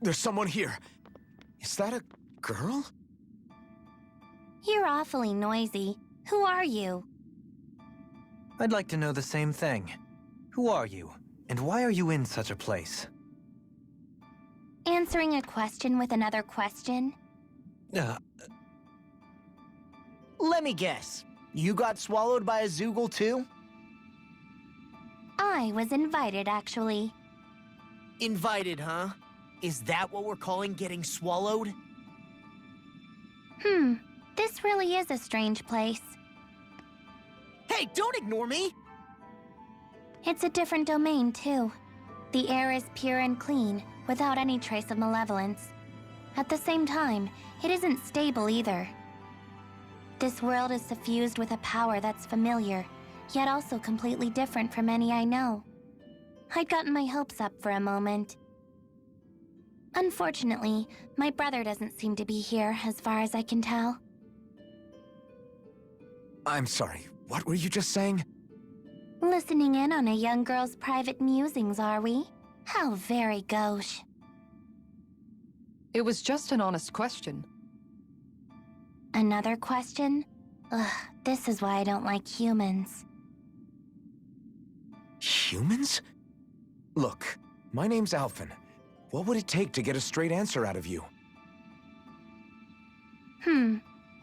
There's someone here. Is that a girl? You're awfully noisy. Who are you? I'd like to know the same thing. Who are you, and why are you in such a place? Answering a question with another question? Let me guess. You got swallowed by a Zoogle too? I was invited, actually. Invited, huh? Is that what we're calling getting swallowed? This really is a strange place. Hey, don't ignore me! It's a different domain, too. The air is pure and clean, without any trace of malevolence. At the same time, it isn't stable either. This world is suffused with a power that's familiar, yet also completely different from any I know. I'd gotten my hopes up for a moment. Unfortunately, my brother doesn't seem to be here, as far as I can tell. I'm sorry, what were you just saying? Listening in on a young girl's private musings, are we? How very gauche. It was just an honest question. Another question? Ugh, this is why I don't like humans. Humans? Look, my name's Alphen. What would it take to get a straight answer out of you?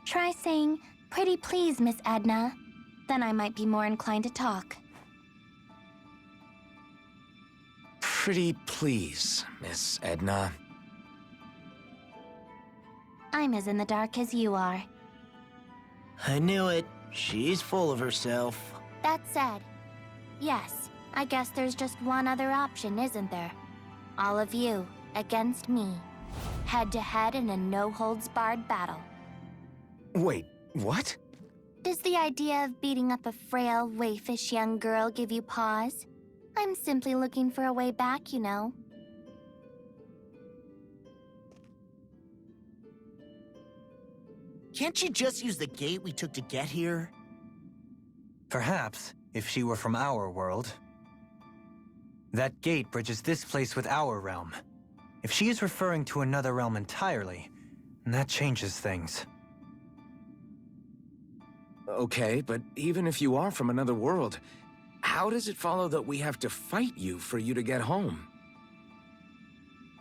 Try saying, "Pretty please, Miss Edna." Then I might be more inclined to talk. Pretty please, Miss Edna. I'm as in the dark as you are. I knew it. She's full of herself. That said, yes, I guess there's just one other option, isn't there? All of you against me. Head to head in a no-holds-barred battle. Wait, what? Does the idea of beating up a frail, waifish young girl give you pause? I'm simply looking for a way back, you know. Can't you just use the gate we took to get here? Perhaps, if she were from our world. That gate bridges this place with our realm. If she is referring to another realm entirely, that changes things. Okay, but even if you are from another world, how does it follow that we have to fight you for you to get home?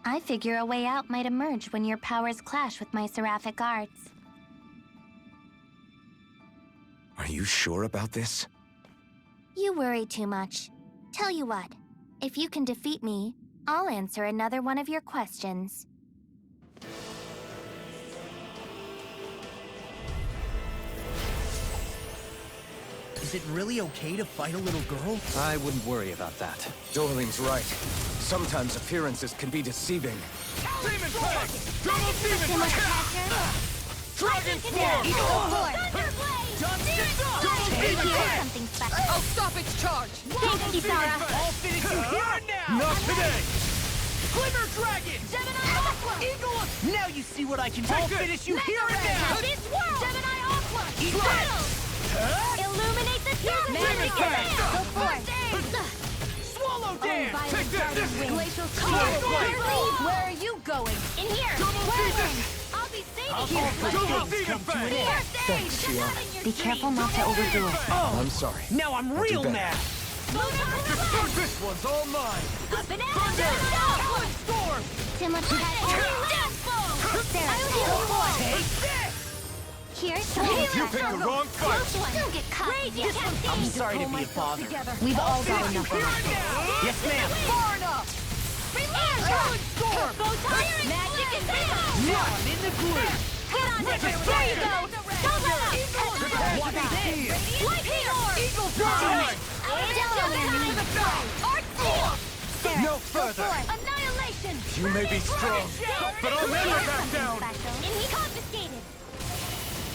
I figure a way out might emerge when your powers clash with my seraphic arts. Are you sure about this? You worry too much. Tell you what, if you can defeat me, I'll answer another one of your questions. Is it really okay to fight a little girl? I wouldn't worry about that. Dorling's right. Sometimes appearances can be deceiving. Demon Plague! Double Demon Plague! Dragon Swarm! Thunderblade! Demon Plague! Something special. I'll stop its charge! Thank you, Zara. I'll finish you here and now! Not today! Glimmer Dragon! Gemini Aqua! Eagle! Now you see what I can do! I'll finish you here and Mega now! Red! This world! Gemini Aqua! Eagle! Battle! Illuminate the sky! Demon Plague! Go forth! Swallow Dance! Take this! Glacial Swallow Where are you going? In here! Double Demon! I'll be safe Here. Double Demon Fang! Thanks, Shia. Be careful not to overdo it. I'm sorry. Now I'm I'll do real better. mad! This one's all mine! Up and Thunder! out! Storm! Timothy Sarah, Take this! here's You picked the wrong fight! Don't get caught. I'm sorry to be a bother. We've all got Finish you enough here of and it. now! Yes, ma'am! Far enough! Storm! Magic and Now I'm in the groove! Get on it. There you go. Don't let up. Watch this! Lightning orb. Eagle Down Fly! on your knees. Art form. Sarah, No go further. for it. Annihilation. You may be strong, but I'll never back down! And he confiscated.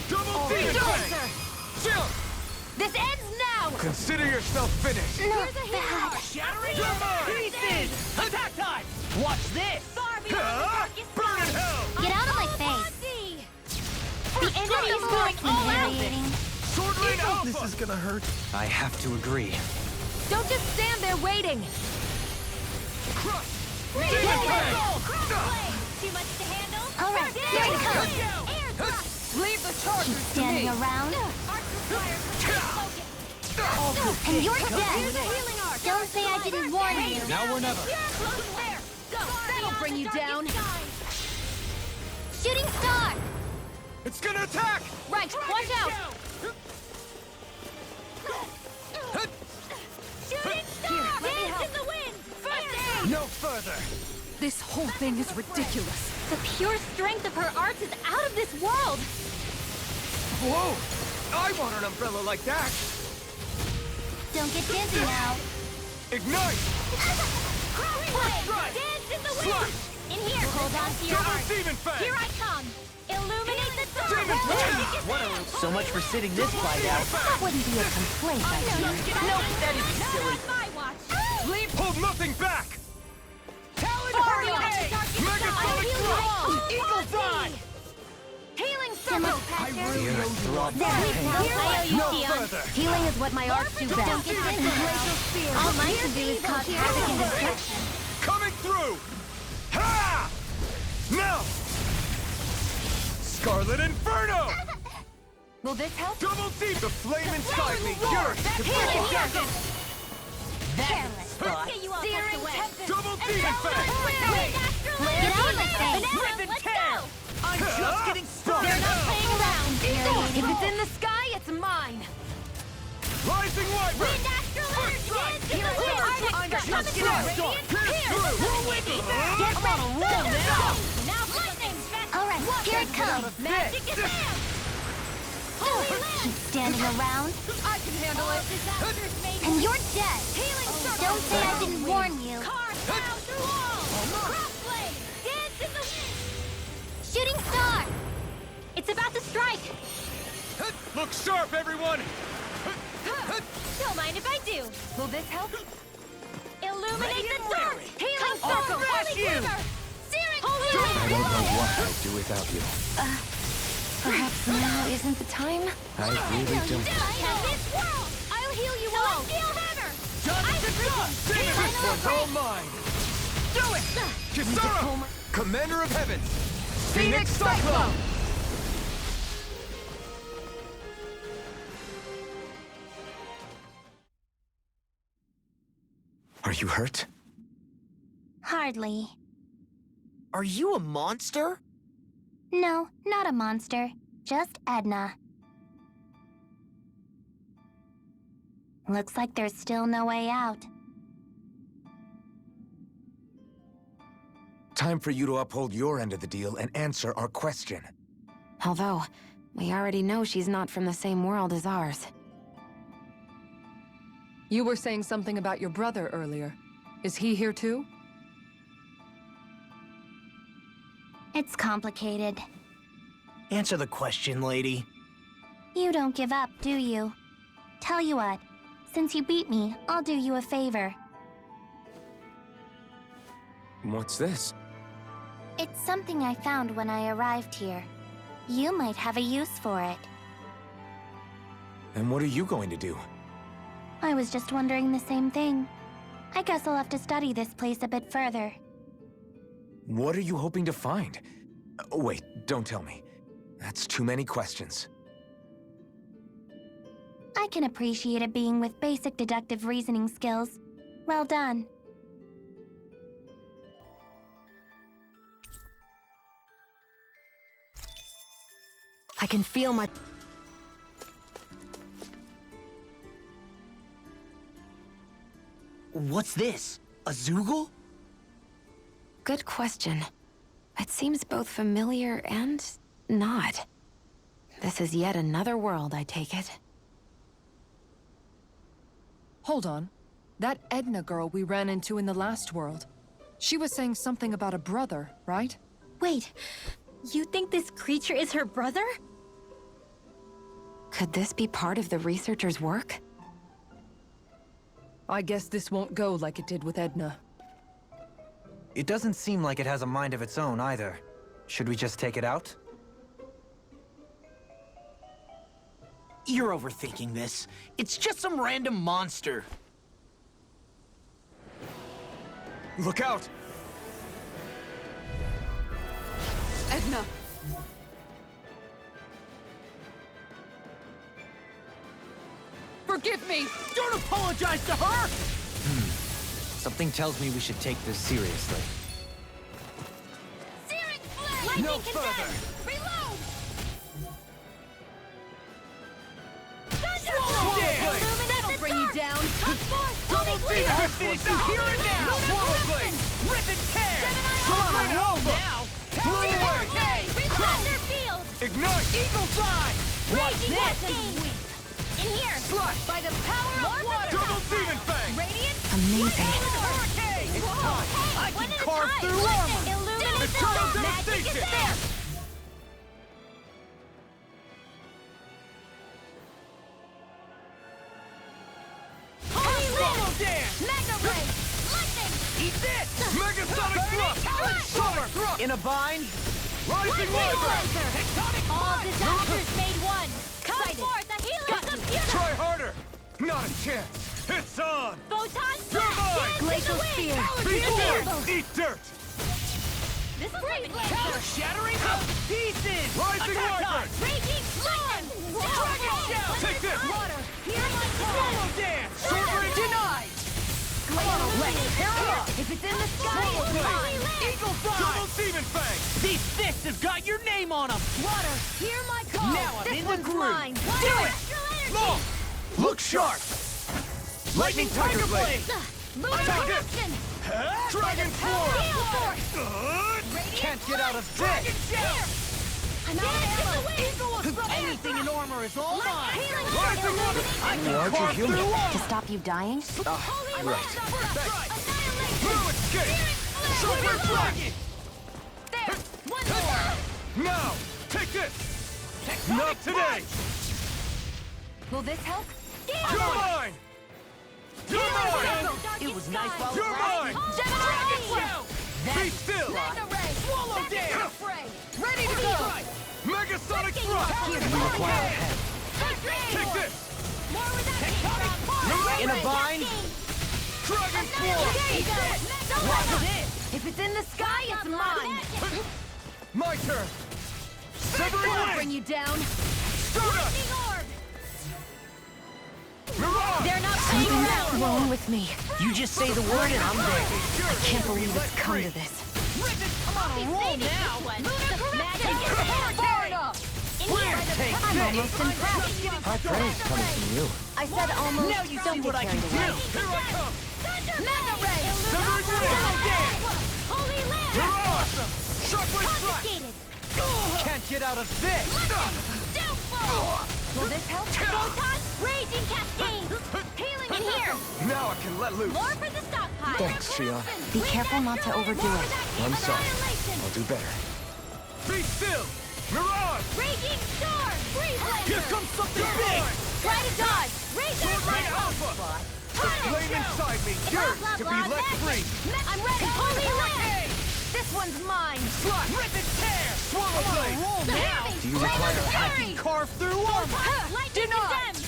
Double Demon Fang! Chill! This ends now. Consider yourself finished. Not bad. Shattering You're mine! pieces! Attack time! Watch this! Burn in hell! Get out of my face. The enemy's more humiliating. Sword Rain Alpha! This is gonna hurt. I have to agree. Don't just stand there waiting! Crush! Get Demon it. Fang! too much to handle? All right, here it comes. Leave the chargers to Standing me. around. And you're dead. Don't say I didn't warn you. Now or never. That'll bring you down. Shooting star. It's gonna attack! Right, watch out. Shooting star. Dance in the wind. First aid. No further! This whole thing is ridiculous. The pure strength of her arts is out of this world. Whoa! I want an umbrella like that! Don't get dizzy now. Ignite! Crossblade. Dance in the wind. In here, hold on to your Double arts. Demon Fang! Here I come. Illuminate the dark. Demon Fang! So much for sitting this fight out. That wouldn't be a complaint, I hear. Nope, that is silly. My watch. Leap! Hold nothing back! Talon Hurry up. Hurricane! Megasonic Thrust! Eagle's Eye! Healing circle. I really owe you all There, now I owe you, No Sion. further! Healing is what my arts do best. Don't get dizzy. All mine can do is cause havoc and destruction. Coming through! Ha! Now! Scarlet Inferno! Will this help? Double Deep! The flame inside me yearns to break it down! Careless. Let's get you all tucked away. Double Demon Fang! Get out of my face. Rip and Let's tear! go. I'm just getting started. They're not playing around. If it's in the sky, it's mine. Rising Wyvern! Wind astral energy. Dance in the wind. I'm just Coming getting through. started. Radiant Pierce through! Get ready. Now lightning. All right, here it comes. Magic is there. Holy land. Keep standing around. I can handle it. Disasters made. And you're dead. Healing circle. Don't say I didn't warn you. Car plow through walls. Crossblade. Dance in the wind. Shooting star. It's about to strike. Look sharp, everyone! Don't mind if I do. Will this help? Illuminate the and dark. wary. Healing I'll circle. crush Holy you. quiver. Searing I don't know what I'd do without you. Perhaps now isn't the time? I really don't. This world. I'll heal you all. Celestial hammer. This one's all mine! Do it! Kisara! Commander of Heaven! Phoenix Cyclone! Are you hurt? Hardly. Are you a monster? No, not a monster. Just Edna. Looks like there's still no way out. Time for you to uphold your end of the deal and answer our question. Although, we already know she's not from the same world as ours. You were saying something about your brother earlier. Is he here too? It's complicated. Answer the question, lady. You don't give up, do you? Tell you what, since you beat me, I'll do you a favor. What's this? It's something I found when I arrived here. You might have a use for it. And what are you going to do? I was just wondering the same thing. I guess I'll have to study this place a bit further. What are you hoping to find? Wait, don't tell me. That's too many questions. I can appreciate a being with basic deductive reasoning skills. Well done. I can feel my... What's this? A Zoogle? Good question. It seems both familiar and not. This is yet another world, I take it. Hold on. That Edna girl we ran into in the last world. She was saying something about a brother, right? Wait, you think this creature is her brother? Could this be part of the researcher's work? I guess this won't go like it did with Edna. It doesn't seem like it has a mind of its own either. Should we just take it out? You're overthinking this. It's just some random monster. Look out! Edna! Forgive me! Don't apologize to her! Something tells me we should take this seriously. Searing flame! Lightning No condemned! further. Reload! Swallow Blade! That'll bring you down! Double Demon Fist finish you here and now! Swallow Blade! Rip and tear! Swallow roll now! Blue Wave! Thunder field! Ignite! Eagle's Eye! Raging Cascade! In here! Slush! By the power of water! Double Demon Fang! Radiant! Amazing. Hurricane! It's time! I One can at a carve time. through Lightning, armor! illuminate Eternal the magic is devastation! there! Holy Swallow Wind! Dance! Magna Ray! Lightning! Eat this! Megasonic Thrust! Summer Thrust! In a bind? Rising Wyvern! Tectonic All Punch! disasters made one! Come forth, a healing computer! Try harder! Not a chance! It's on! Photon You're blast! mine! Glacial Spear! Be born! Reveal! Eat dirt! This is like Counter shattering to pieces! Rising Attack Wyvern! us! Raging Storm! Dragon Shell! Take this! Water! Hear my call! Swallow Dance! Soaring denied! Let's tear them up! If it's in the sky, it's mine! Eagle's Eye! Double Demon Fang! These fists have got your name on them! Water! Hear my call! Now I'm this in the one's groove. mine! Do it! Long! Look sharp! Lightning Tiger Blade! Lunar Attack it! Eruption! Dragon Form! Gale Force! Good! Can't get out of Dragon this! Shell! I'm out of ammo! Anything in armor is all mine! Healing Rising Water! I can Aren't you carve human? through To armor! stop you dying? Holy right. Land of Frost! Annihilation! Blue Escape! Super Dragon! There! One more! Now! Take this! Not today! Will this help? You're mine! You're mine! It was nice while it You're mine! lasted. Dragon Shell! Be still! Magna Ray! Swallow Dance! Fray! Ready to go! Megasonic Thrust! Take this! More where that came from! In a bind? Dragon Form! Watch this! If it's in the sky, it's mine! My turn! Severing I'll bring Wing! you down! Stardust! Lightning Orb! Mirage! They're not playing around! Alone with me. You just say the word and I'm there. Can't believe it's come to this. I'm on a roll now! Magic is far enough! I'm almost impressed. High praise coming from you. I said almost. Now you see Don't what get I can carried do. away. Here I come! Mega Ray! Severing Wing! Holy Land! You're awesome! Shockwave Strike! Confiscated! Can't get out of this! Downfall! Will this help? Photon! Raging Cascade! Healing in here! Now I can let loose! More for the stockpile! Thanks, Shia. Be careful not to overdo it. I'm sorry. I'll do better. Be still! Mirage! Raging Storm! Freeze Here Laser! comes something big! Try to dodge! Razor Sword Ray Blade! Alpha! The flame inside me yearns to be let free! I'm ready! Holy Land! This one's mine! Slash! Rip and tear! Swallow Blade! Do you require Hurry! Carve through armor! Lightning condemned!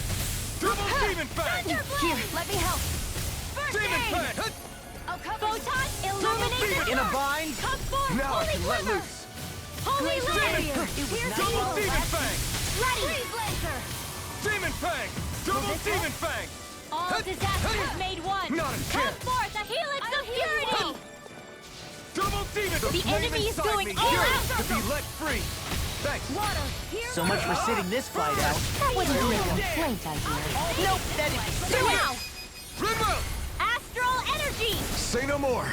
Double Demon Fang! Here, let me help! First Demon aid! Fang! Photon, illuminate the In a dark! bind? Come forth, Now I Holy can let Glimmer! loose! Holy Land! Demon! Double Demon Fang! Ready! Freeze Laser! Demon Fang! Double Demon Fang! All disasters made one! Not a Come chance! forth, a helix of purity! Double Demon! The flame enemy is inside going me all yearns out! to be let free! Thanks! Water, here So much for sitting this fight out. That wouldn't be a complaint, I hear. Nope, that is... Do now! Remove! Astral energy! Say no more!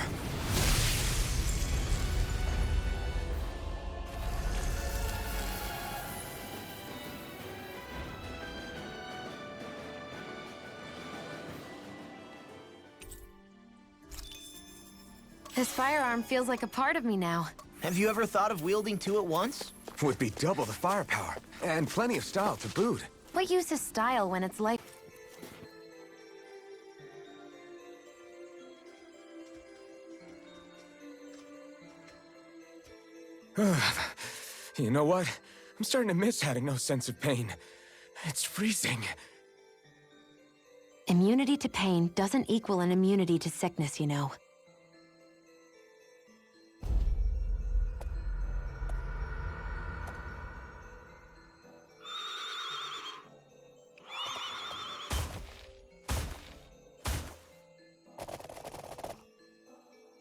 This firearm feels like a part of me now. Have you ever thought of wielding two at once? Would be double the firepower. And plenty of style to boot. What use is style when it's like... You know what? I'm starting to miss having no sense of pain. It's freezing. Immunity to pain doesn't equal an immunity to sickness, you know.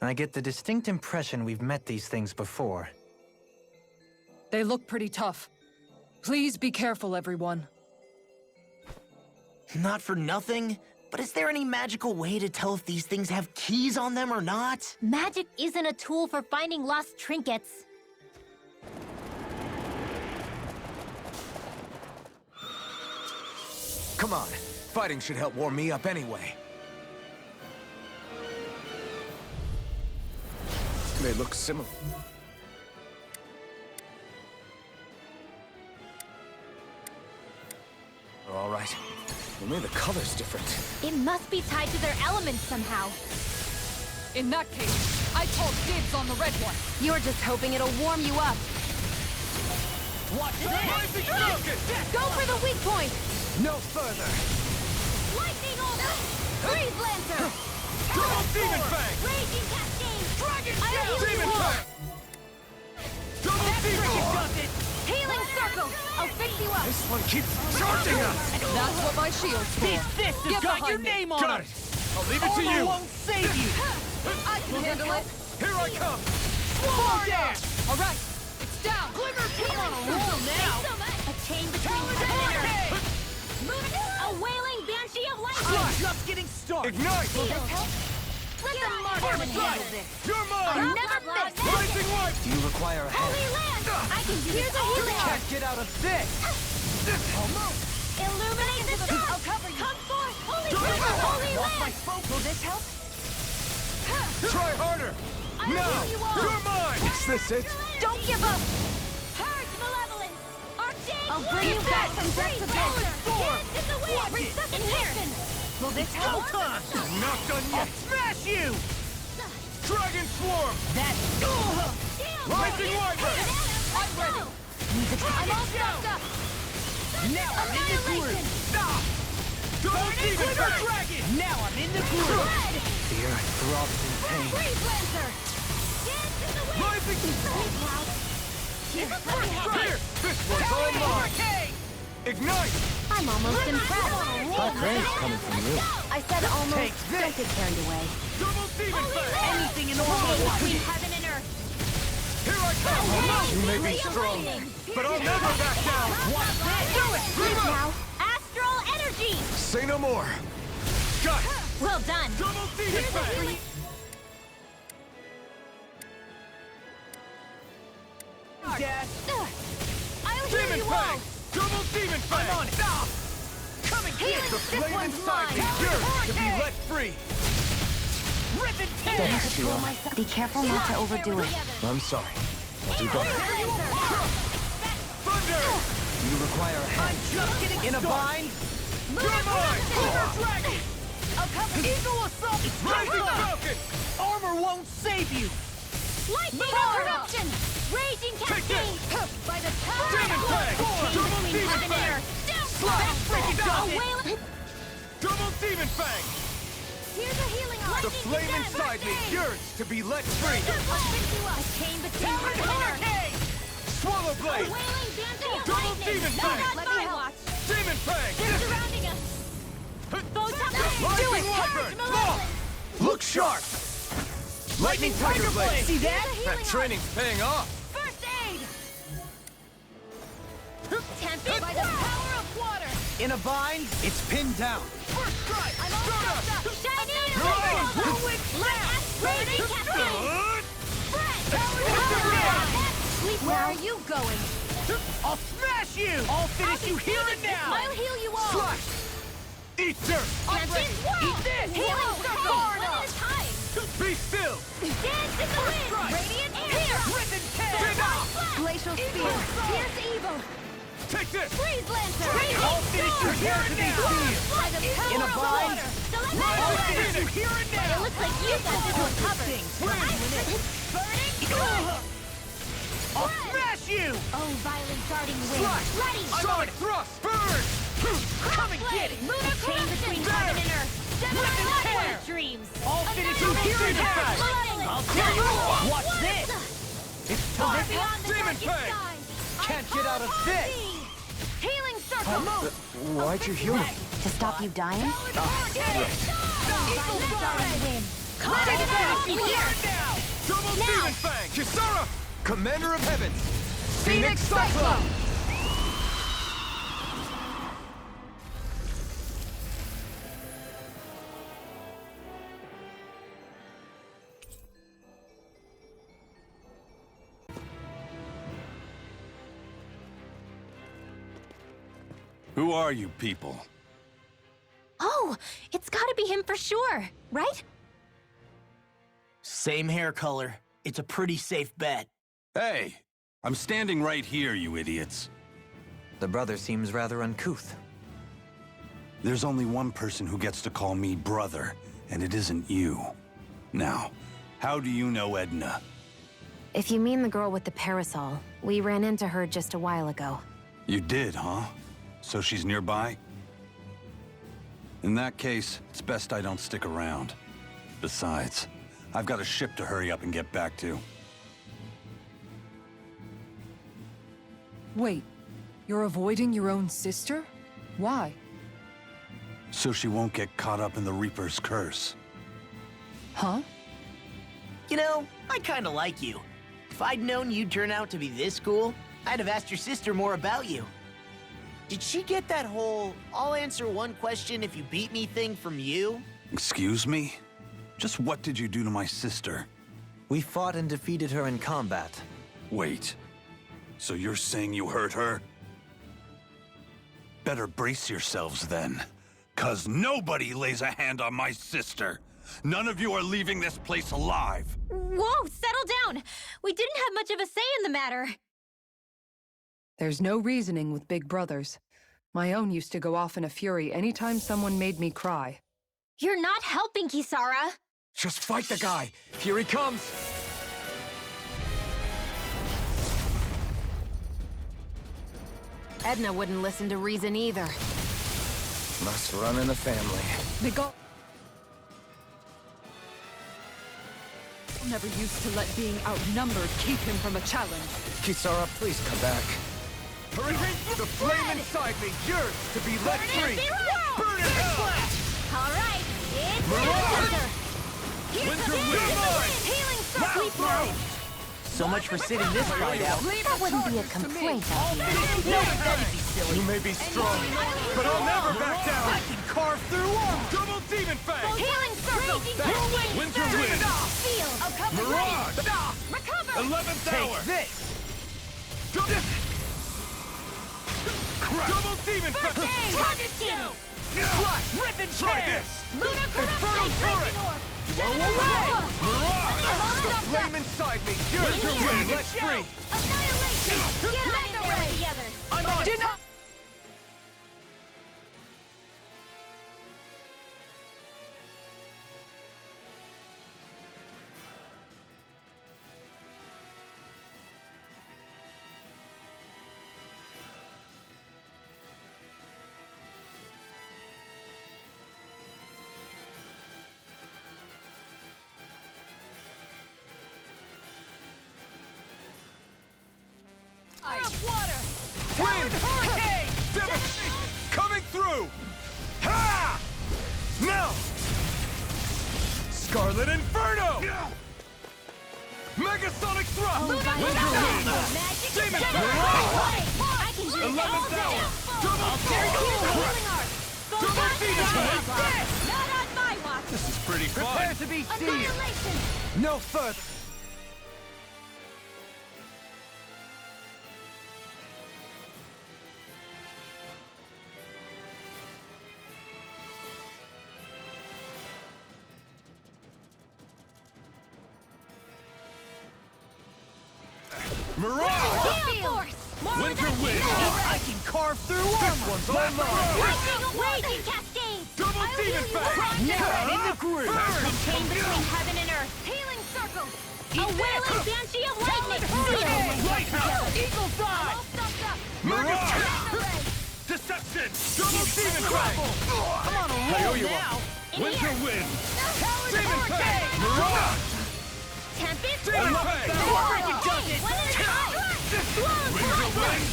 I get the distinct impression we've met these things before. They look pretty tough. Please be careful, everyone. Not for nothing, but is there any magical way to tell if these things have keys on them or not? Magic isn't a tool for finding lost trinkets. Come on. Fighting should help warm me up anyway. They look similar. All right. Only the color's different. It must be tied to their elements somehow. In that case, I call dibs on the red one. You're just hoping it'll warm you up. Watch this! Go for the weak point! No further. Lightning Order! Freeze Lancer! Double Demon Fang! Raging Cascade! Dragon I'll Shell! heal you Demon up. Fang! Double Demon Fang! Healing Circle! I'll fix you up! This one keeps charging us! That's what my shield's for. This fist has Get got your behind me. name on Got it! it. I'll leave it to Armor you. won't save you! I can handle it. Here I come. Swallow down. All right, it's down. I'm on a roll now! A chain between heaven and earth! A wailing Banshee of I'm Lightning! just getting started! Ignite! Let the marksman handle this! You're I'll mine! never miss! Rising Wipe! Do you require a hand? Holy Land! I can do this! Here's a healing arm! Get out of this! Illuminate the sun! I'll cover you! Come forth! Holy River! Holy Land! Will this help? Try harder. I'll heal you all! You're mine. Is this it? Don't give up! Purge malevolence! Archaic I'll bring you back from death to death! Dance in the wind! Resuscitation! Will this help? Time! I'm not done I'll yet! smash you! Dragon Swarm! That's... Rising Wyvern! I'm ready! I'm all stopped up! Now I'm in the groove! Stop! Double Demon Fang! Dragon! Now I'm in the groove! The earth throbs in pain. Freeze Lancer! Dance in the wind! Rising... Here, let me help you. Here! This one's all mine! Ignite! I'm almost impressed. Hot praise coming from you. I said almost. Take this. Don't get carried away. Double Demon Fang! Anything in order Between heaven and earth. Here I come! You may be strong, but I'll never back down. Do it! Now, astral energy! Say no more. Got it! Well done. Double Demon Fang! Dash! I'll heal Demon you all. Fang! Double Demon Fang! I'm on it! Come and get The This flame one's inside me mine. yearns to be let free! Rip and tear! Sheila. Be careful not to overdo it. I'm sorry. I'll do better. Thunder! Do you require a hand? Just getting in a bind! You're mine! Dragon! I'll cover you. Eagle assault! Rising Falcon! Armor won't save you! Lightning eruption! Raging cascade! By the power Demon of Fang! Chain Double between Demon heaven and Fang! earth. Slash! Freaking A does it! wailing... Double Demon Fang! Here's a healing arm. The flame inside me yearns to be let free! I'll fix you up. A chain between heaven and earth. Swallow A Blade! wailing Banshee of Double lightning! Demon No, Fang! not Let me help. Demon Fang! They're surrounding us! Photon Rising Wyvern! Look sharp! Lightning Tiger Blade! See that? That training's paying off. First aid! Tempted by the power of water! In a bind, it's pinned down. First strike! I'm all stopped up! Shining! Raging cascade! Where are you going? I'll smash you! I'll finish you here and now! I'll heal you all! Slash! Eat dirt! Tempted! Eat this! Healing circle! One at a time! Be still! Dance in the wind! Radiant air! Rip and tear! Glacial spear! Pierce evil! Take this! Freeze Lancer! I'll finish you here and now! By the power In a of bind? water! I'll finish you here and It now! looks like you got this one covered! Burning! I'll smash you! Oh, violent darting wind! Slash! Bloody! Sonic Thrust! Burn! Come and get it! Lunar chain between heaven and earth! Rip and tear! Dreams! I'll finish you here and now! I'll tell you what! Watch this! It's Far time! beyond the Demon darkest Fang! skies! Can't get out of this! Healing circle! Why'd you heal me? To stop you dying? Violent darting wind! Let it go! Here now! Double Demon Fang! Kisara! Commander of Heavens! Phoenix Cyclone! Who are you people? Oh, it's gotta be him for sure, right? Same hair color. It's a pretty safe bet. Hey, I'm standing right here, you idiots. The brother seems rather uncouth. There's only one person who gets to call me brother, and it isn't you. Now, how do you know Edna? If you mean the girl with the parasol, we ran into her just a while ago. You did, huh? So she's nearby? In that case, it's best I don't stick around. Besides, I've got a ship to hurry up and get back to. Wait, you're avoiding your own sister? Why? So she won't get caught up in the Reaper's curse. Huh? You know, I kinda like you. If I'd known you'd turn out to be this cool, I'd have asked your sister more about you. Did she get that whole, I'll answer one question if you beat me thing from you? Excuse me? Just what did you do to my sister? We fought and defeated her in combat. Wait. So you're saying you hurt her? Better brace yourselves then. 'Cause nobody lays a hand on my sister. None of you are leaving this place alive. Whoa, settle down! We didn't have much of a say in the matter. There's no reasoning with big brothers. My own used to go off in a fury anytime someone made me cry. You're not helping, Kisara. Just fight the guy. Here he comes. Edna wouldn't listen to reason either. Must run in the family. Miguel never used to let being outnumbered keep him from a challenge. Kisara, please come back. Hurry! The flame inside me yearns to be let free! Burn in hell! All right, it's Mirage! Here's Winter the Wind! Healing Now! So much for sitting this fight out. That wouldn't be a complaint, Abby. No, that'd be silly. You may be strong, but I'll never back down! I can carve through walls! Double Demon Fang! Healing circle! Winter Wind! Field! Mirage! Recover! 11th hour! This! Double Demon Fang! Target kill! Rip and try this! Lunar Infernal Torrent! Mirage! The flame inside me yearns to be let free! Annihilation! Get out of there with the others! I'm on! Wind! Hurricane! Devastation! Coming through! Ha! Now! Scarlet Inferno! Megasonic Thrust! Winter Wind! Demon Fang! 11th hour! Double Double Demon! Not on my watch! This is pretty fun! Prepare to be sealed! Annihilation! No further! Mirage! Force! Winter Wind! I can carve through armor! One's on mine! Lightning cascades! Double Demon Fang! Never in the groove! Contain between heaven and earth! Healing circle! A wailing banshee of lightning! Lighthouse! Eagle's Eye! Mirage! Deception! Double Demon Fang! I'm on a roll now! Winter Wind! Demon Fang! Mirage! Tempest! Demon Fang! Winter Wind!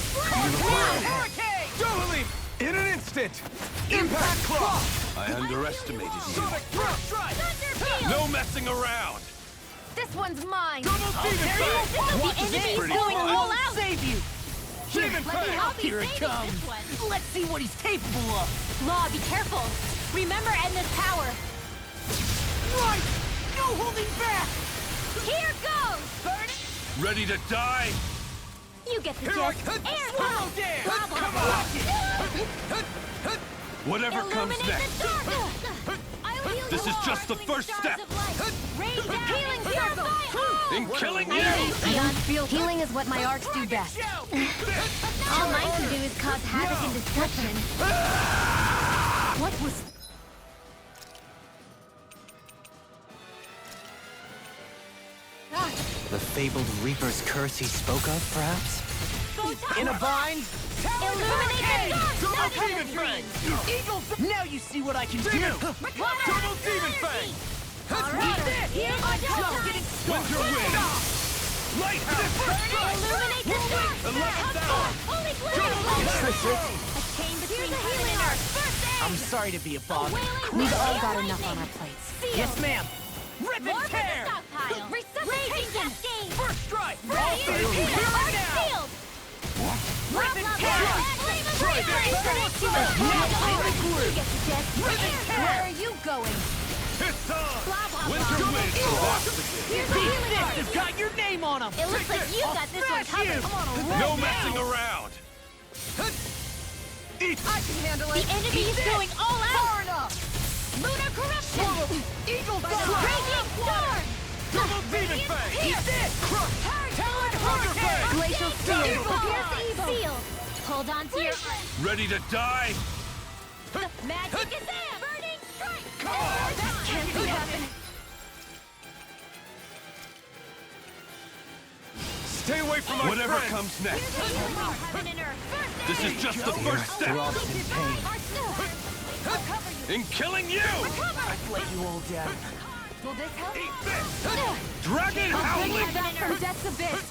Hurricane! Double Leap! In an instant! Impact Claw! I underestimated you. Sonic Thrust Strike! No messing around! This one's mine! Double Demon Strike! Watch The enemy's this. going all out! Save you! Demon Fang! Here it comes. Let's see what he's capable of. Law, be careful. Remember Edna's power. Right! No holding back! Here goes! Ready to die? You get the Here I gist. come! Air Swallow blast! dance! Blah, blah, Come blah. on! Whatever comes Illuminate next. the dark! I'll heal This you is all. just the first step. Rain down healing circle. In killing you! Healing is what my arts do best. All mine can do is cause havoc and destruction. What was... The fabled Reaper's curse he spoke of, perhaps? In a bind? Illuminate the dark! Double Not Demon green. Fang! Eagle! Now you see what I can do! Double Demon Fang! Alright, here's my Just getting Winter Wind! Lighthouse! Illuminate the dark! 11th hour! Holy glare! Tricia, A chain between heaven and earth. First aid! I'm sorry to be a bother. We've all got enough on our plates. Yes, ma'am. Rip More and for the tear! stockpile. Resuscitation! Cascade! First strike! Ready? Here Arc now! shield! Rip and tear! Where are you going? It's on! Blah, blah, Winter blah. Wind! Here's a These healing fists arc. have got your name on them! It looks like you got this one smash you. covered. I'm on a roll No now. messing around! I can handle The it. enemy is going all out. Far enough. Lunar corruption. Eagle Raging storm. Double Demon Fang! Eat this. Talon Hurricane. Glacial Double seal. Bomb. Pierce the seal. Hold on to your Ready to die? magic is there. Burning strike. Come on. That can't be happening. Stay away from my Whatever friends! comes next. Heaven and earth. First This is just the first step Throbs in pain. I'll cover you. in killing you! Let you all down. Will this help? Eat this! Dragon Howling! Heaven and earth. Death's abyss.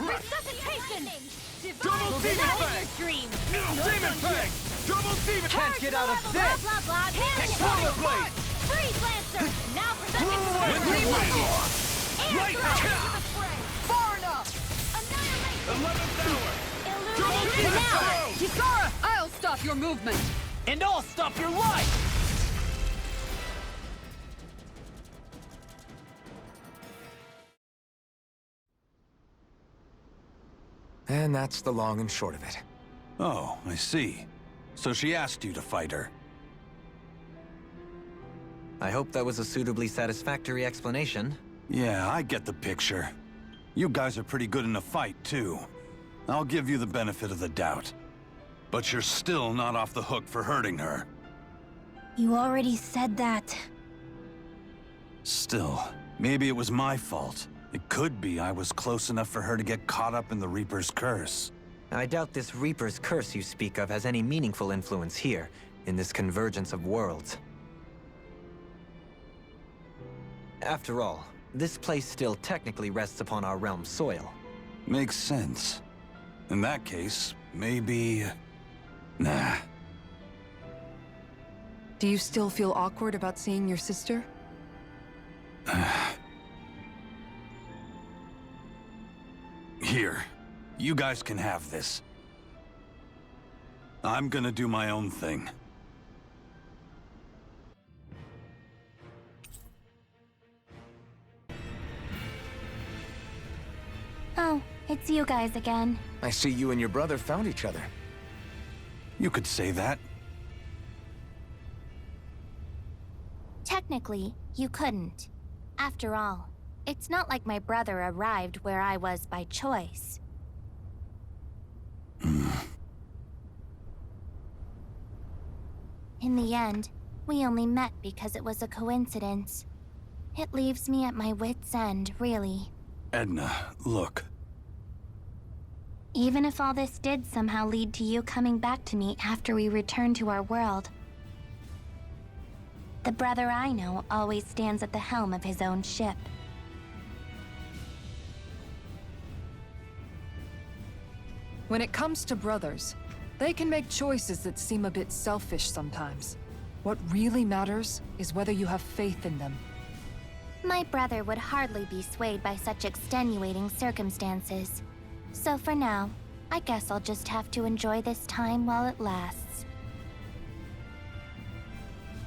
Resuscitation. Double Demon Fang! Dream. Demon Fang! Double Demon Can't get out of Blah, this! blah, blah. Power Blade! Freeze Lancer. Now for second Winter Wind! Lighthouse! Far enough. 11th hour! Illuminate the now. Kisara, I'll stop your movement. And I'll stop your life! And that's the long and short of it. Oh, I see. So she asked you to fight her. I hope that was a suitably satisfactory explanation. Yeah, I get the picture. You guys are pretty good in a fight, too. I'll give you the benefit of the doubt. But you're still not off the hook for hurting her. You already said that. Still, maybe it was my fault. It could be I was close enough for her to get caught up in the Reaper's curse. I doubt this Reaper's curse you speak of has any meaningful influence here, in this convergence of worlds. After all, this place still technically rests upon our realm's soil. Makes sense. In that case, maybe... Nah. Do you still feel awkward about seeing your sister? Here, you guys can have this. I'm gonna do my own thing. Oh, it's you guys again. I see you and your brother found each other. You could say that. Technically, you couldn't. After all, it's not like my brother arrived where I was by choice. In the end, we only met because it was a coincidence. It leaves me at my wit's end, really. Edna, look. Even if all this did somehow lead to you coming back to me after we return to our world, the brother I know always stands at the helm of his own ship. When it comes to brothers, they can make choices that seem a bit selfish sometimes. What really matters is whether you have faith in them. My brother would hardly be swayed by such extenuating circumstances. So for now, I guess I'll just have to enjoy this time while it lasts.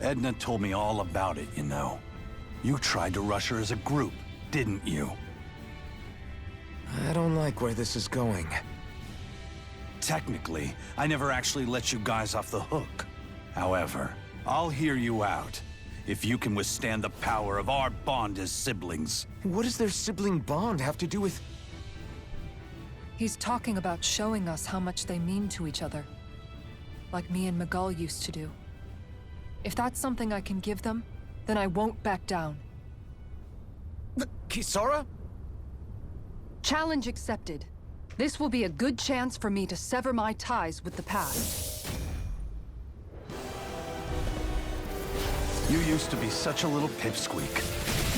Edna told me all about it, you know. You tried to rush her as a group, didn't you? I don't like where this is going. Technically, I never actually let you guys off the hook. However, I'll hear you out if you can withstand the power of our bond as siblings. What does their sibling bond have to do with... He's talking about showing us how much they mean to each other. Like me and Miguel used to do. If that's something I can give them, then I won't back down. Kisara? Challenge accepted. This will be a good chance for me to sever my ties with the past. You used to be such a little pipsqueak.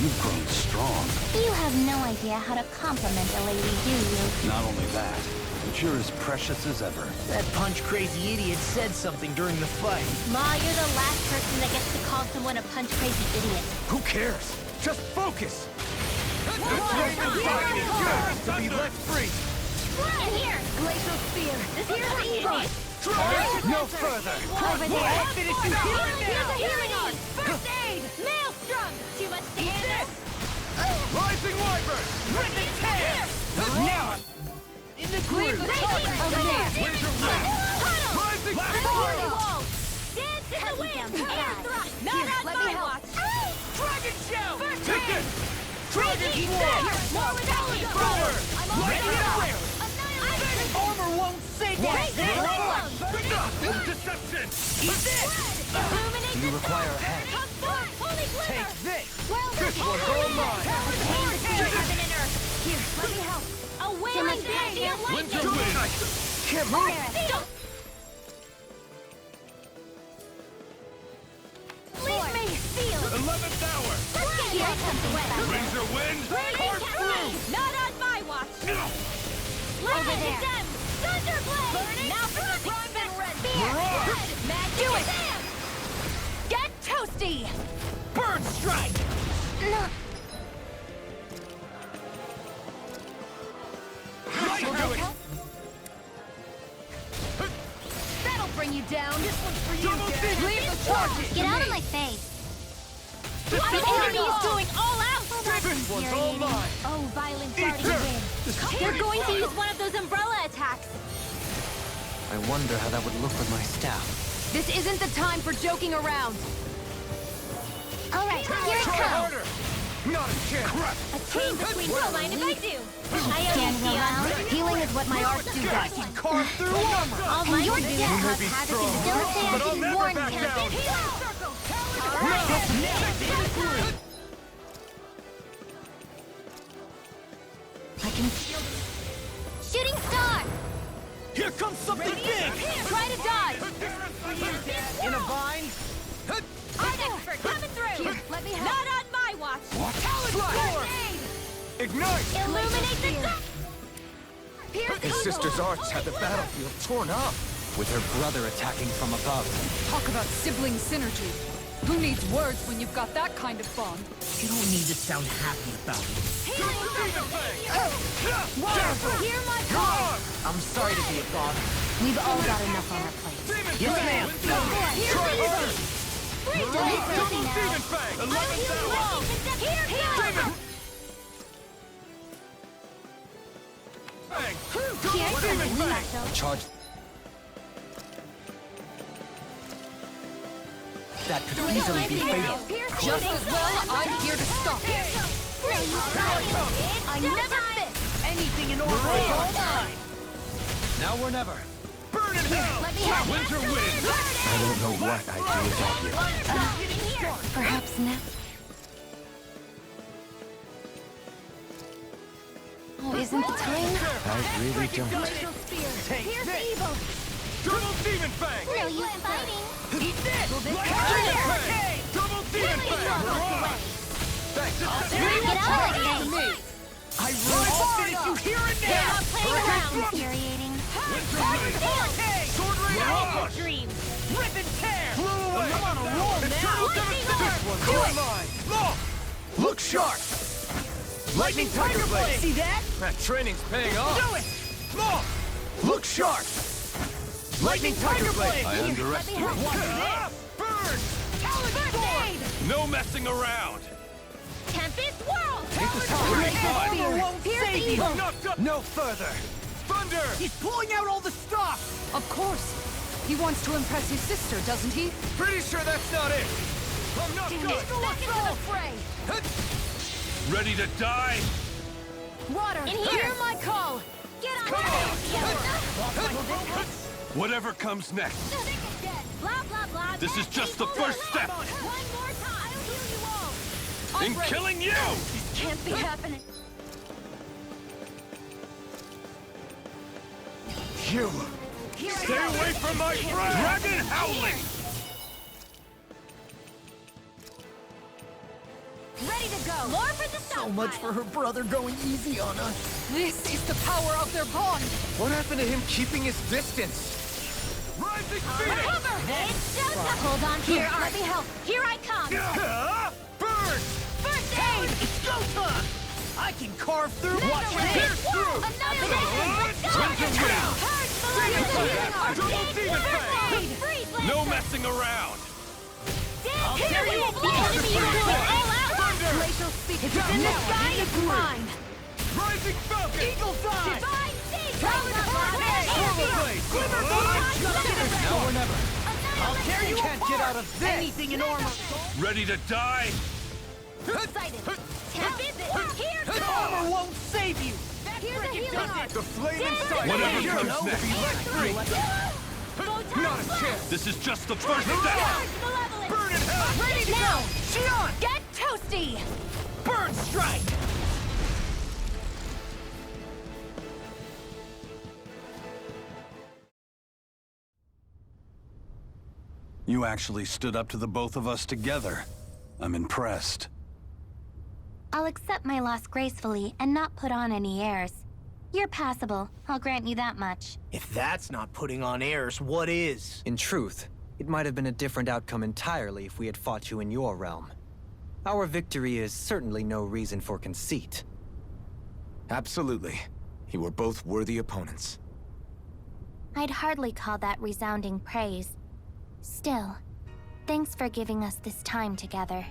You've grown strong. You have no idea how to compliment a lady, do you? Not only that, but you're as precious as ever. That punch-crazy idiot said something during the fight. Ma, you're the last person that gets to call someone a punch-crazy idiot. Who cares? Just focus! This fighting is good to be let free! In here! Glacial Spear! This here's easy! No further! Over there! Finish you here and now! Here's a healing art! First aid! Maelstrom! Too much to handle? Rising Wyvern! Rip and tear! Now! In the groove! Over there! Winter Wind! Rising Storm! Dance in the wind! Air thrust! Not on my watch! Dragon Shell! Take it! Dragon Force! More with Ellen! Thrower! I'm Ready already up! there! Annihilate! Armor won't save Deception! Eat this! Illuminate You require a hand. Come forth! Holy Glimmer! Take this! Well, This one's all mine! Retain the spirit of heaven and earth! Here, let me help! A wailing banshee of Winter lightning! Wind! Can't move! Leave me! Seal! 11th hour! Here comes the weapon! Winter Wind! Carve through! Not on my watch! Over there! Thunderblade! Burning! Now for the prime and red! Magic! Do it! Get toasty! Bird strike! No! Right to it! That'll bring you down! This one's for you, Double Dad. Leave the charges! Get out of my face! The enemy is going all out! This one's all mine! Oh, violent Eat guardian dirt. wind! They're going to use one of those umbrella attacks! I wonder how that would look with my staff. This isn't the time for joking around! Alright, here it Try comes! harder! Not a chance! A chain between don't mind if I do! Stand around. Healing is what my art do best. Carve through armor! All my You death may cause be havoc strong, in the but I'll never back down! I can feel shooting star! Here comes something big! Try to dodge! In a vine? Art expert coming through! Here, let me help. Not on my watch! Ignite! Illuminate the dark! His sister's arts had the battlefield torn up. With her brother attacking from above. Talk about sibling synergy. Who needs words when you've got that kind of bond? You don't need to sound happy about it. Hear my call! I'm sorry to be a bother. We've all got enough on our plate. Yes, ma'am. Try harder! Double Demon Fang! 11th hour! Here! Fang! Here's something special. Charge. That could easily be fatal. Just as well, I'm here to stop it. I never miss! Anything in order is all mine. Now or never. Burn in hell! Let me have Winter Wind! I don't know what I'd do without you. Perhaps now. Oh, isn't the time? I really don't. Take this! Double Demon Fang! No use fighting! Eat this! Fang! Double Demon Fang! Get out of me! I will finish you here and They're now! not playing around! Infuriating. Winter Wind! Sword Rain Outrush! Dreams! Rip and tear! Flew away! I'm on a roll! one's all mine! Look sharp! Lightning Tiger Blade! See that? That training's paying off. Do it! Look sharp! Lightning Tiger Blade! I underestimate. Burn! No messing around! Tempest Whirl! Armor won't save you! No further! Thunder! He's pulling out all the stops! Of course. He wants to impress his sister, doesn't he? Pretty sure that's not it! I'm not done! Back into the fray! Ready to die? Water, In here. hear my call! Get on Come Whatever comes next. Blah, blah, blah. This is just the first step One more time. I'll heal you all. in killing you! Can't be happening. You! Stay away from my friend! Dragon Howling! Ready to go. More for the So much for her brother going easy on us. This is the power of their bond! What happened to him keeping his distance? Rising Phoenix! Cover. It's showtime. Hold on here. Let me help. Here I come. Burn! First aid. It's go time! I can carve through Another what way. Pierce through. Another way. Let's go. Swing around. Hurt. Double demon First phase. aid. Freeze. No messing around! I'll carry you. The enemy is going all out. Glacial speak. If it's in the sky, it's mine. Rising Falcon! Eagle's Eye! Divine Sea. Now or never. I'll tear you Can't apart! get out of this! Anything in armor! Ready to die? Excited. Tempest. Here goes. Armor won't save you! Here's a healing arc. The flame inside Whatever you comes will next. be let free! Not a chance! This is just the first step! Burn in hell! Ready to go. Shion, get toasty. Burn strike! You actually stood up to the both of us together. I'm impressed. I'll accept my loss gracefully and not put on any airs. You're passable, I'll grant you that much. If that's not putting on airs, what is? In truth, it might have been a different outcome entirely if we had fought you in your realm. Our victory is certainly no reason for conceit. Absolutely. You were both worthy opponents. I'd hardly call that resounding praise. Still, thanks for giving us this time together.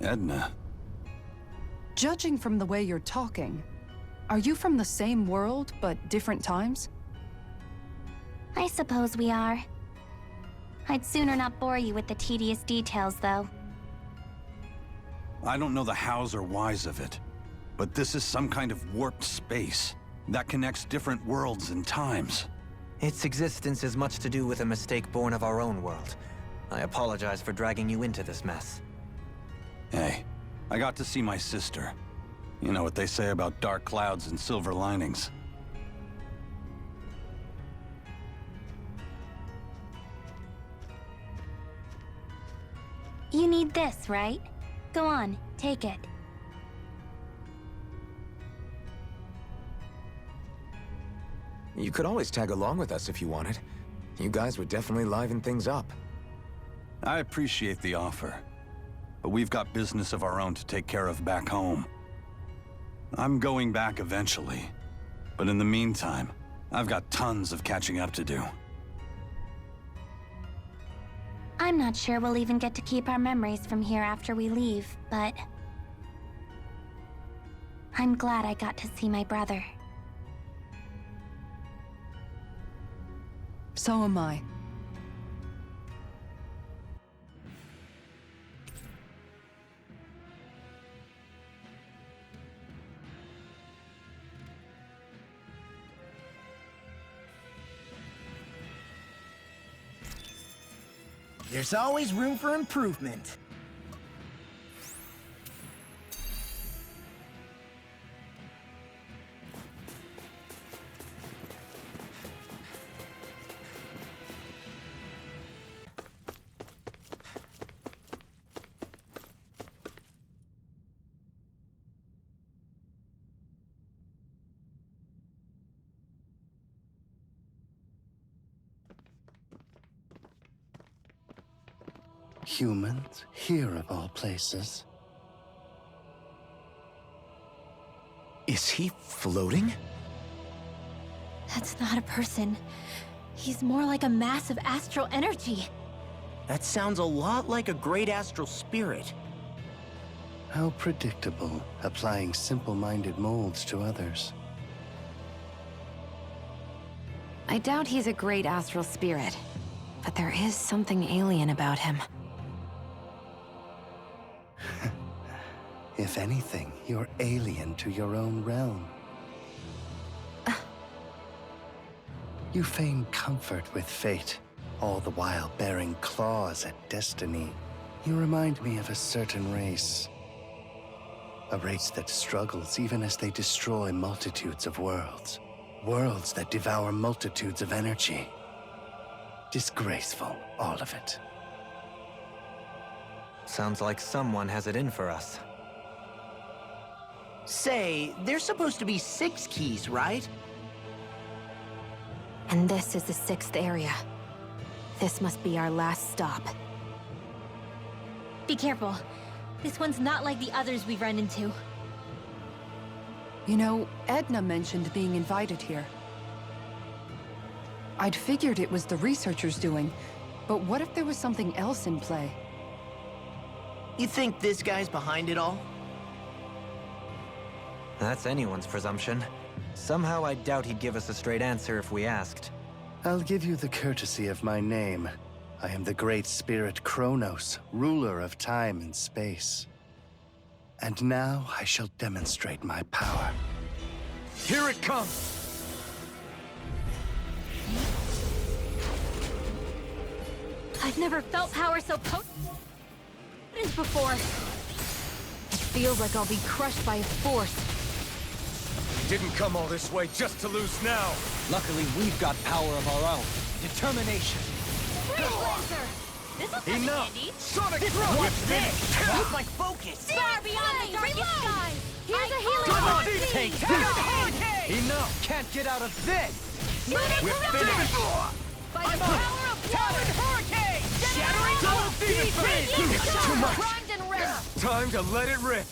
Edna, Judging from the way you're talking, are you from the same world, but different times? I suppose we are. I'd sooner not bore you with the tedious details, though. I don't know the hows or whys of it, but this is some kind of warped space that connects different worlds and times. Its existence is much to do with a mistake born of our own world. I apologize for dragging you into this mess. Hey, I got to see my sister. You know what they say about dark clouds and silver linings. You need this, right? Go on, take it. You could always tag along with us if you wanted. You guys would definitely liven things up. I appreciate the offer, but we've got business of our own to take care of back home. I'm going back eventually, but in the meantime, I've got tons of catching up to do. I'm not sure we'll even get to keep our memories from here after we leave, but... I'm glad I got to see my brother. So am I. There's always room for improvement. Humans, here of all places. Is he floating? That's not a person. He's more like a mass of astral energy. That sounds a lot like a great astral spirit. How predictable, applying simple-minded molds to others. I doubt he's a great astral spirit, but there is something alien about him. If anything, you're alien to your own realm. You feign comfort with fate, all the while bearing claws at destiny. You remind me of a certain race. A race that struggles even as they destroy multitudes of worlds. Worlds that devour multitudes of energy. Disgraceful, all of it. Sounds like someone has it in for us. Say, there's supposed to be 6 keys, right? And this is the 6th area. This must be our last stop. Be careful. This one's not like the others we've run into. You know, Edna mentioned being invited here. I'd figured it was the researchers doing, but what if there was something else in play? You think this guy's behind it all? That's anyone's presumption. Somehow I doubt he'd give us a straight answer if we asked. I'll give you the courtesy of my name. I am the great spirit Kronos, ruler of time and space. And now I shall demonstrate my power. Here it comes! I've never felt power so potent before. It feels like I'll be crushed by its force. Didn't come all this way just to lose now. Luckily, we've got power of our own. Determination. This'll come in Enough! handy. Sonic This throw! What's this? Where's my focus? Far beyond the darkest skies. Here's a healing Come on, force. take Enough! Can't get out of this! We're finished! By the power of Talon Hurricane! Shattering double demon fang! Too much! primed and ready. Time to let it rip!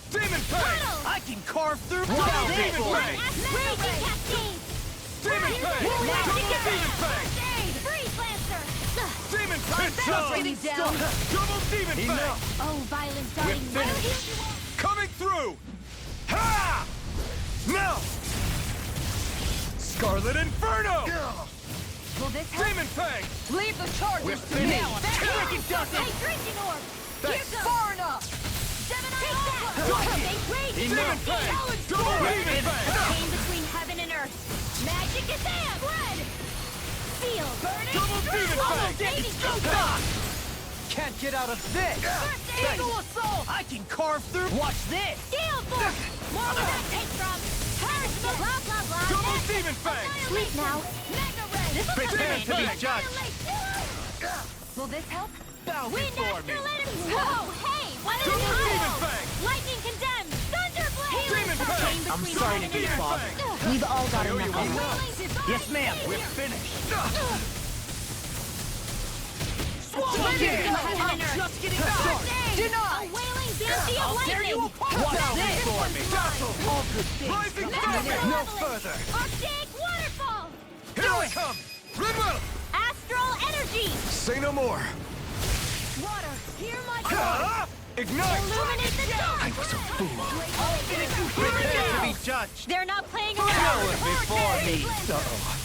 Demon fang! I can carve through Double double demon fang! Raging cascade. Demon fang! Double demon fang! Freeze lancer. Demon fang! Getting down. Double demon fang! Oh, violent darting. finished. Coming through! Ha! Now! Scarlet Inferno! Will this help? Demon fang! Leave the charges We're to me! finished! Freaking does it! Drinking orb. Thanks. Far enough! Take that. Demon fang! Double demon fang! Came between heaven and earth. Magic is there. Blood. Seal. Burning. Double demon fang! Can't get out of this! Eagle Assault! I can carve through. Watch this! Steel force. More where that came from. Purge the blah blah blah. Double demon fang! Sleep now. Mega ray. This'll come Prepare in to be handy. judged. Will this help? Bow Wind before me! astral enemy. Whoa, hey, one at a Double time. demon fang! Lightning condemned. Thunderblade. Demon fang! I'm sorry to be a bother. We've all got I owe you enough. one. Yes, ma'am. We're finished! Swallow Just it! Just getting started! A wailing banshee of I'll tear you lightning. apart! Bow before me! All good things! Rising thunder! No further! Arctic waterfall. Here I come! Redwell! Astral energy. Say no more! Water, hear my Ah! Ignite! Illuminate the dark. I was a fool. Prepare to be judged. They're not playing Power around. before me! Uh-oh.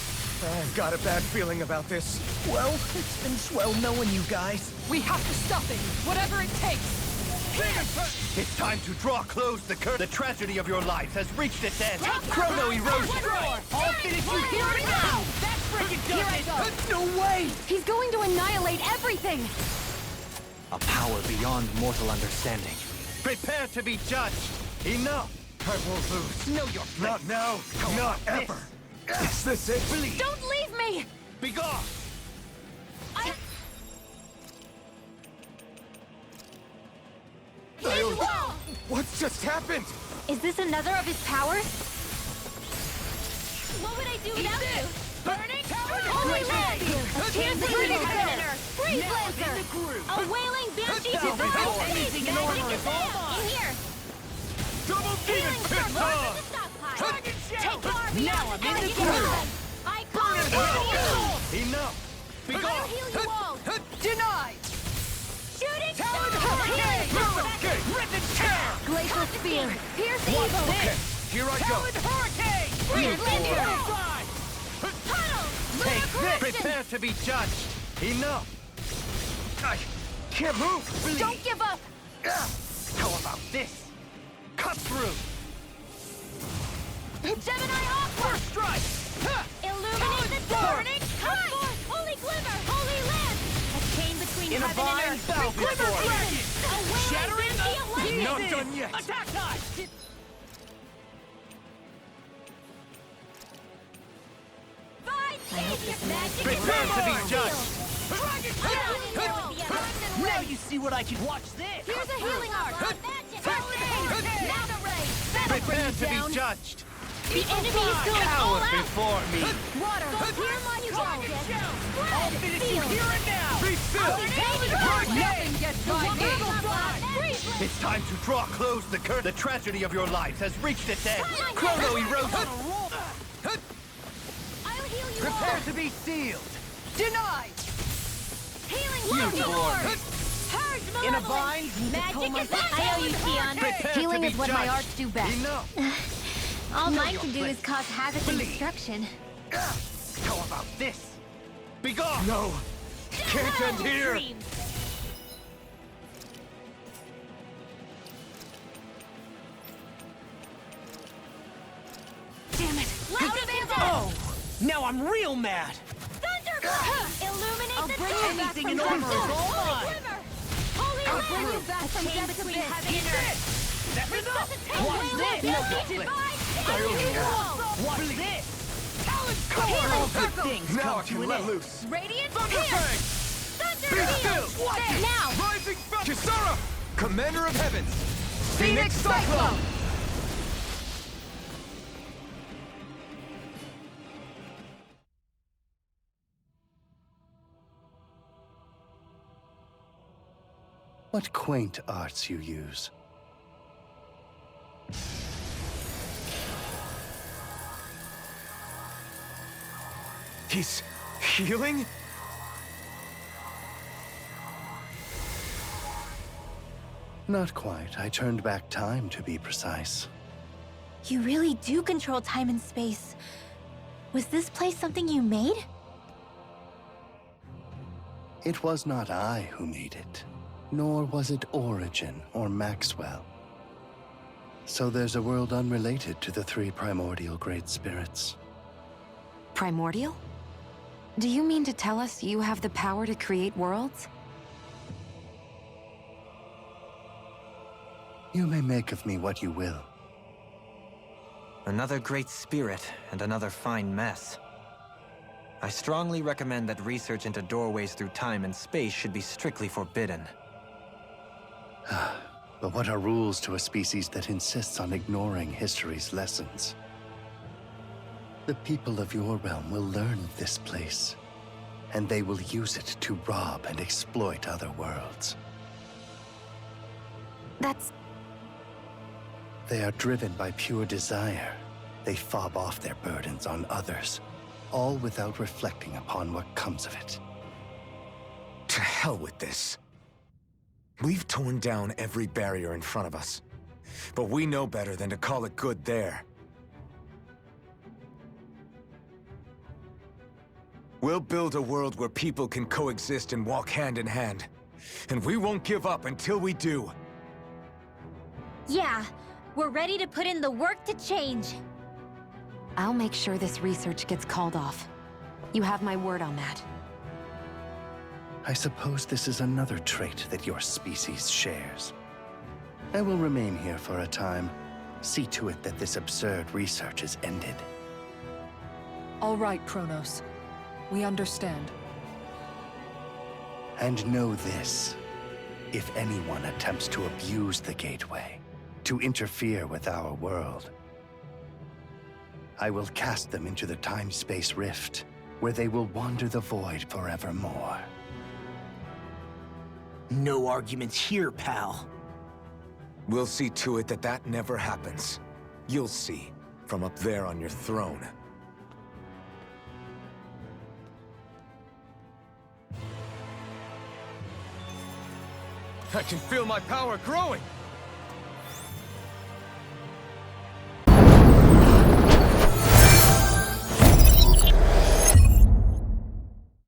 I've got a bad feeling about this. Well, it's been swell knowing you guys. We have to stop it, whatever it takes! It's time to draw close the curtain. The tragedy of your life has reached its end. Chrono erosion. I'll finish you here and now. That's freaking does it. No way! He's going to annihilate everything! A power beyond mortal understanding. Prepare to be judged. Enough. I won't lose. Know your place. Not now. Not ever. Is this it? Please. Don't leave me. Be gone. What's just happened? Is this another of his powers? What would I do without you? Burning? Only live! Here's the healing of heaven and earth. Freeze Now I'm in Lancer! the groove. A wailing banshee Bow before me. Magic In order is is all mine. in here! Double demon Healing pit circle on. to the stockpile! Dragon Take shell. Barbie Now out I'm in and the get groove. them. I call it you! Enough! Be I'll gone! heal you all! Denied. Shooting Talon star! hurricane. Okay. Rip and tear. Glacial spear! Pierce evil! Okay. Here I go! Talon hurricane. Freeze Lancer! Side. Tunnel! Take Lunar this. correction! Prepare to be judged. Enough! I can't move! Don't give up! How about this? Cut through. Gemini Aqua! First strike. Ha! Illuminate the burning sky! Holy glimmer! Holy lamp! A chain between In a heaven and vine, earth! bow Glimmer before me. dragon! A wailing Shattering banshee of lightning! Not done yet! Attack time. Prepare to be judged. Now you see what I can watch this. Here's a healing arc! Magic! Now the ray! Prepare to down. be judged. The enemy is going all Cower out! before me. Water! Here my Target shell. I'll finish you Field. here and now. Refill! Nothing gets by me. It's time to draw close the curtain. The tragedy of your lives has reached its end. Chrono erosion. I'll heal you Prepare all! to be sealed. Denied. Healing You Lord! born. Purge In a malevolence! vine. Magic is I owe you, Tion. Prepare Healing to is be what my judged. arts do best. Enough! All Know mine your can do is place. cause havoc and Believe. destruction. How about this? Be gone! No! Can't end here! Dreams. Damn it. Loud of Oh, now I'm real mad. Thunderbolt! Illuminate the bring dark! anything in armor is all mine. Glimmer! Holy I'll lamp! bring you back from death between heaven Eat and earth! this. That's enough. Watch Wailing this. banshee divine! Watch this. Talon cover. All good things Now I come to can an let end. loose! Radiant Thunderfang! Thunder Be field! still! There, now! Rising Kisara! Commander of Heavens! Phoenix Cyclone. What quaint arts you use. He's healing? Not quite. I turned back time, to be precise. You really do control time and space. Was this place something you made? It was not I who made it, nor was it Origin or Maxwell. So there's a world unrelated to the three primordial great spirits. Primordial? Do you mean to tell us you have the power to create worlds? You may make of me what you will. Another great spirit and another fine mess. I strongly recommend that research into doorways through time and space should be strictly forbidden. But what are rules to a species that insists on ignoring history's lessons? The people of your realm will learn of this place, and they will use it to rob and exploit other worlds. That's... They are driven by pure desire. They fob off their burdens on others, all without reflecting upon what comes of it. To hell with this. We've torn down every barrier in front of us, but we know better than to call it good there. We'll build a world where people can coexist and walk hand in hand, and we won't give up until we do. Yeah, we're ready to put in the work to change. I'll make sure this research gets called off. You have my word on that. I suppose this is another trait that your species shares. I will remain here for a time. See to it that this absurd research is ended. All right, Kronos. We understand. And know this. If anyone attempts to abuse the Gateway, to interfere with our world, I will cast them into the time-space rift, where they will wander the void forevermore. No arguments here, pal. We'll see to it that that never happens. You'll see, from up there on your throne. I can feel my power growing!